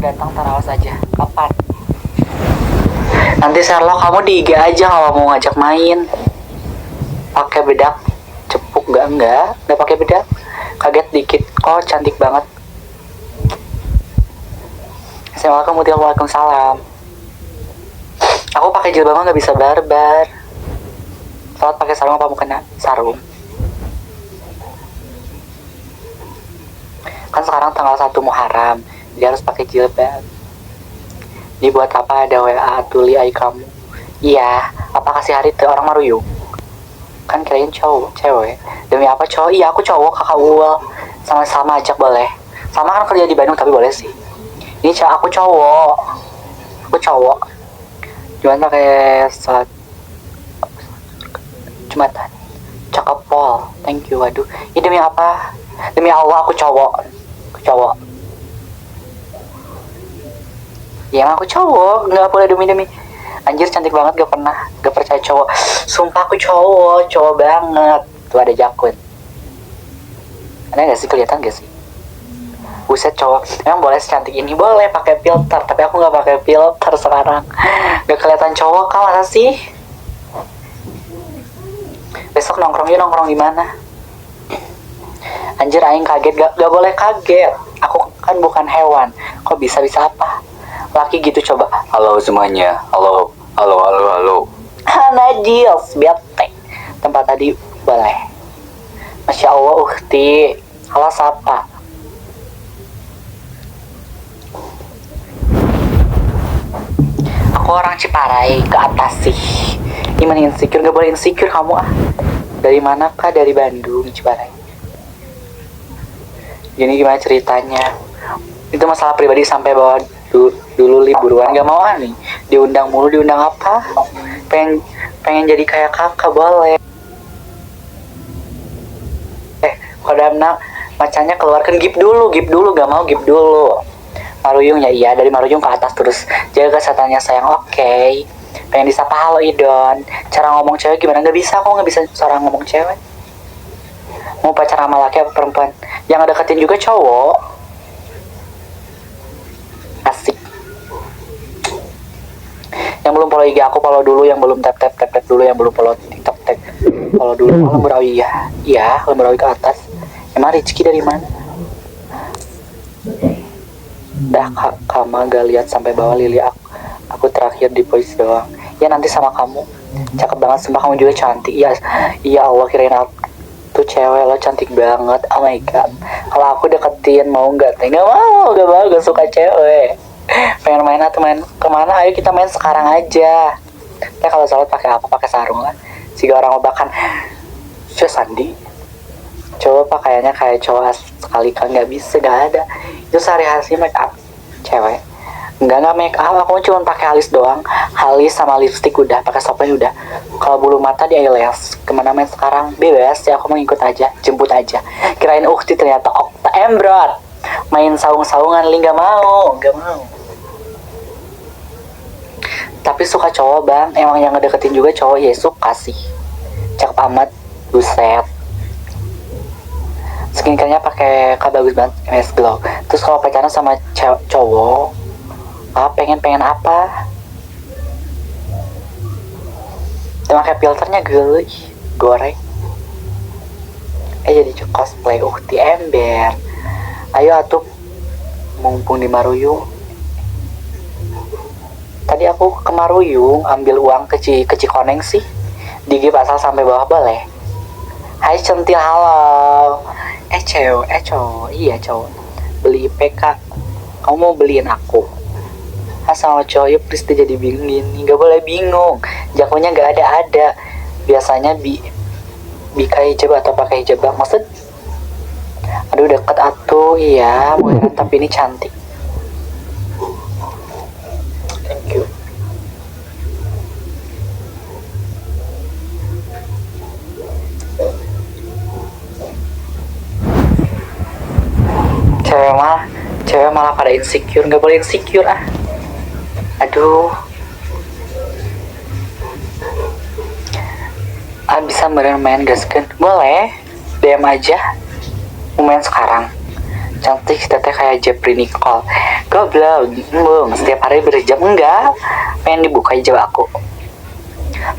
datang tarawas aja. Kapan? Nanti Sherlock kamu di IG aja kalau mau ngajak main. Pakai bedak cepuk enggak pakai bedak. Kaget dikit. Oh, cantik banget. Assalamualaikum warahmatullahi wabarakatuh. Aku pakai jilbab nggak bisa barbar. Sholat pakai sarung apa mau kena sarung? Kan sekarang tanggal 1 Muharram, jadi harus pakai jilbab. Dibuat apa ada WA tuli ai kamu? Iya, apa kasih hari ke orang Maruyung? Kan kirain cowok, cewek. Demi apa cowok? Iya aku cowok, kakak Uwal. Sama-sama ajak boleh. Sama kan kerja di Bandung tapi boleh sih. Ini aku cowok. Aku cowok. Cuman pakai saat Jumatan. Cakep Pol. Thank you. Waduh. Ini demi apa? Demi Allah aku cowok. Aku cowok. Ya emang aku cowok. Nggak boleh demi-demi. Anjir cantik banget, gak percaya cowok. Sumpah aku cowok banget. Tuh ada Jakun. Ada gak sih, kelihatan gak sih? Buset cowok, emang boleh secantik ini? Boleh pakai filter, tapi aku nggak pakai filter sekarang. Gak kelihatan cowok kan, masa sih? Besok nongkrong di mana? Anjir aing kaget, gak boleh kaget. Aku kan bukan hewan. Kok bisa apa? Laki gitu coba. Halo semuanya. Halo. Najis, bete. Tempat tadi boleh. Masya Allah ukti. Halo siapa? Aku orang Ciparai ke atas sih. Gimana insecure? Gak boleh insecure kamu ah. Dari mana kah? Dari Bandung, Ciparai. Gini gimana ceritanya? Itu masalah pribadi sampai bawa dulu liburan. Gak mau nih. Diundang mulu, diundang apa? Pengen jadi kayak kakak boleh. Kodamna macanya keluarkan gift dulu. Gak mau gift dulu. Maruyung ya iya, dari Maruyung ke atas terus jaga kesehatannya sayang. Oke. Pengen disapa halo Idon. Cara ngomong cewek gimana? Gak bisa, aku gak bisa cara ngomong cewek. Mau pacaran sama laki apa perempuan? Yang deketin juga cowok. Asik. Yang belum follow IG aku follow dulu, yang belum tap dulu, yang belum follow TikTok follow dulu. Lemburawi ya. Iya, Lemburawi ke atas. Emang Rizky dari mana? Dah Kama gak lihat sampai bawah Lili aku terakhir di voice doang. Ya nanti sama kamu. Cakep banget, sumpah kamu juga cantik. Iya Allah kirain aku tuh cewek, lo cantik banget. Oh my god. Kalau aku deketin mau nggak? Gak mau, gak suka cewek. Pengen main atau main kemana? Ayo kita main sekarang aja. Ya kalau sholat pakai apa? Pakai sarung lah. Jika orang obakan. Sandi. Coba pakaiannya kayak cowok sekali kan nggak bisa, nggak ada. Itu sehari-hari make up cewek. Enggak make up, aku cuma pakai alis doang. Alis sama lipstick udah, pakai softline udah. Kalau bulu mata di eyelash. Kemana main sekarang? Bebas ya, aku mau ikut aja, jemput aja. Kirain ukti ternyata Okta Embrot. Main saung-saungan, Li nggak mau. Tapi suka cowok bang, emang yang ngedeketin juga cowok ya suka sih. Cakep amat, buset. Skincare-nya pakai bagus banget, MS Glow. Terus kalau pacaran sama cowok, pengen apa? Dia pakai filternya geli, goreng. Jadi cosplay ukti ember. Ayo atuh, mumpung di Maruyung. Tadi aku ke Maruyung ambil uang ke Cikoneng sih. Di pasal sampai bawah boleh. Hai centil halo. Cowok. Iya cowok. Beli IPK. Kamu mau beliin aku? Sama cowok ya please jadi bingung gini. Gak boleh bingung. Jagonya gak ada. Biasanya bika hijab atau pakai hijab bang. Maksud? Aduh deket atuh. Iya. Tapi ini cantik. Thank you. Cewek malah pada insecure. Gak boleh insecure ah. Aduh. Bisa main gasken? Boleh. DM aja. Mau main sekarang. Cantik si teteh kayak Jeffrey Nicole. Goblok, setiap hari berhijab enggak? Pengen dibuka hijab aku.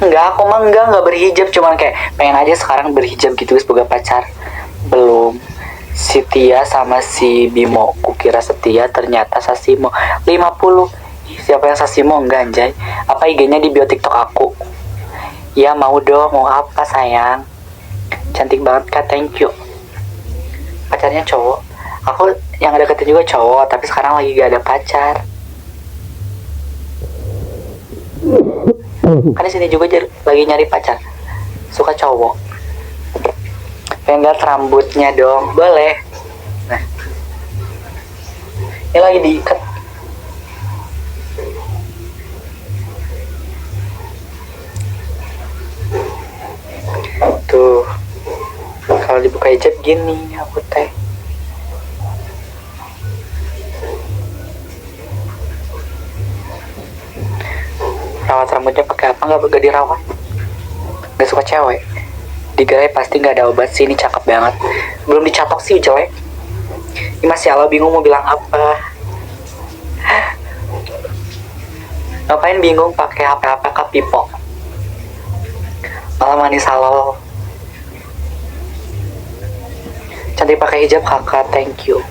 Enggak, aku mah enggak berhijab, cuman kayak pengen aja sekarang berhijab gitu sebagai pacar. Belum. Si Tia sama si Bimo, kukira setia ternyata Sasimo. 50. Ih, siapa yang Sasimo enggak anjay? Apa IG-nya di bio TikTok aku? Ya mau dong, mau apa sayang? Cantik banget kak, thank you. Pacarnya cowok. Aku yang deketin juga cowok, tapi sekarang lagi gak ada pacar. Kan di sini juga lagi nyari pacar. Suka cowok. Pengen lihat rambutnya dong, boleh. Nah, ini lagi diikat. Tuh, kalau dibuka hijab gini aku teh. Rawat rambutnya pakai apa? Nggak dirawat. Nggak suka cewek. Digerai pasti nggak ada obat sih, ini cakep banget. Belum dicatok sih jelek. Ini masih Allah bingung mau bilang apa. Ngapain bingung pakai HP kak Pipo? Malah manis halal. Cantik pakai hijab kakak, thank you.